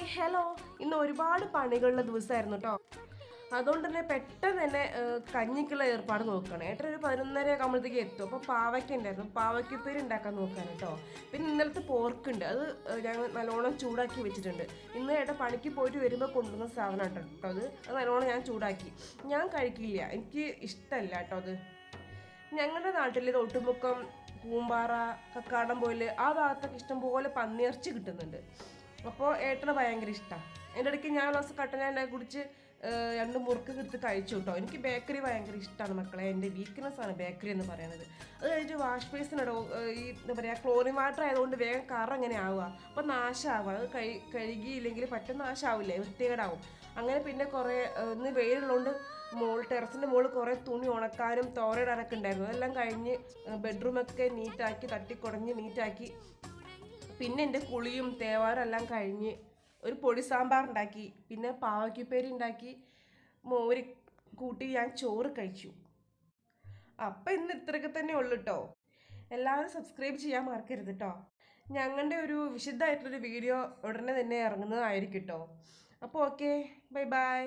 Hello. ഇന്ന് ഒരുപാട് പണികളുള്ള ദിവസമായിരുന്നു കേട്ടോ. അതുകൊണ്ട് തന്നെ പെട്ടെന്ന് തന്നെ കഞ്ഞിക്കുള്ള ഏർപ്പാട് നോക്കുകയാണ്. ഏട്ടൻ ഒരു 11:30 ആകുമ്പോഴത്തേക്ക് എത്തും. അപ്പോൾ പാവയ്ക്ക ഉണ്ടായിരുന്നു, പാവയ്ക്കുപ്പേരി ഉണ്ടാക്കാൻ നോക്കുകയാണ് കേട്ടോ. പിന്നെ ഇന്നലത്തെ പോർക്കുണ്ട്, അത് ഞങ്ങൾ നല്ലോണം ചൂടാക്കി വെച്ചിട്ടുണ്ട്. ഇന്ന് ഏട്ടൻ പണിക്ക് പോയിട്ട് വരുമ്പോൾ കൊണ്ടുവന്ന സാധനം കേട്ടോ അത് നല്ലോണം ഞാൻ ചൂടാക്കി. ഞാൻ കഴിക്കില്ല, എനിക്ക് ഇഷ്ടമല്ല കേട്ടോ അത്. ഞങ്ങളുടെ നാട്ടിൽ ഒട്ടുമുക്കം, കൂമ്പാറ, കക്കാടംപൊയിൽ ആ ഭാഗത്തൊക്കെ ഇഷ്ടംപോലെ പന്നിയിറച്ചി കിട്ടുന്നുണ്ട്. അപ്പോൾ ഏട്ടന് ഭയങ്കര ഇഷ്ടമാണ്. എൻ്റെ ഇടയ്ക്ക് ഞാൻ ഗ്ലാസ് കട്ടൻ കുടിച്ച് 2 മുറുക്ക് എടുത്ത് കഴിച്ചു കേട്ടോ. എനിക്ക് ബേക്കറി ഭയങ്കര ഇഷ്ടമാണ് മക്കളെ, എൻ്റെ വീക്ക്നെസ് ആണ് ബേക്കറി എന്ന് പറയുന്നത്. അത് കഴിഞ്ഞിട്ട് വാഷ് ബേസിനിടോ ഈ എന്താ പറയുക, ക്ലോറിൻ വാട്ടർ ആയതുകൊണ്ട് വേഗം കറ എങ്ങനെ ആവുക, അപ്പോൾ നാശമാവുക. അത് കഴുകിയില്ലെങ്കിൽ പറ്റുന്ന നാശമാവില്ലേ, വൃത്തികേടാവും. അങ്ങനെ പിന്നെ കുറേ ഇന്ന് വെയിലുള്ളതുകൊണ്ട് ടെറസിൻ്റെ മുകളിൽ കുറേ തുണി ഉണക്കാനും തോരയിടാനൊക്കെ ഉണ്ടായിരുന്നു. അതെല്ലാം കഴിഞ്ഞ് ബെഡ്റൂമൊക്കെ നീറ്റാക്കി തട്ടിക്കുടഞ്ഞ് നീറ്റാക്കി. പിന്നെ എൻ്റെ കുളിയും തേവാരം എല്ലാം കഴിഞ്ഞ് ഒരു പൊടി സാമ്പാർ ഉണ്ടാക്കി, പിന്നെ പാവയ്ക്കുപ്പേരി ഉണ്ടാക്കി, മോര് കൂട്ടി ഞാൻ ചോറ് കഴിച്ചു. അപ്പം ഇന്ന് ഇത്രയൊക്കെ തന്നെ ഉള്ളു കേട്ടോ. എല്ലാവരും സബ്സ്ക്രൈബ് ചെയ്യാൻ മറക്കരുത് കേട്ടോ. ഞങ്ങളുടെ ഒരു വിശദമായിട്ടുള്ളൊരു വീഡിയോ ഉടനെ തന്നെ ഇറങ്ങുന്നതായിരിക്കും കേട്ടോ. അപ്പോൾ ഓക്കെ, ബൈ ബൈ.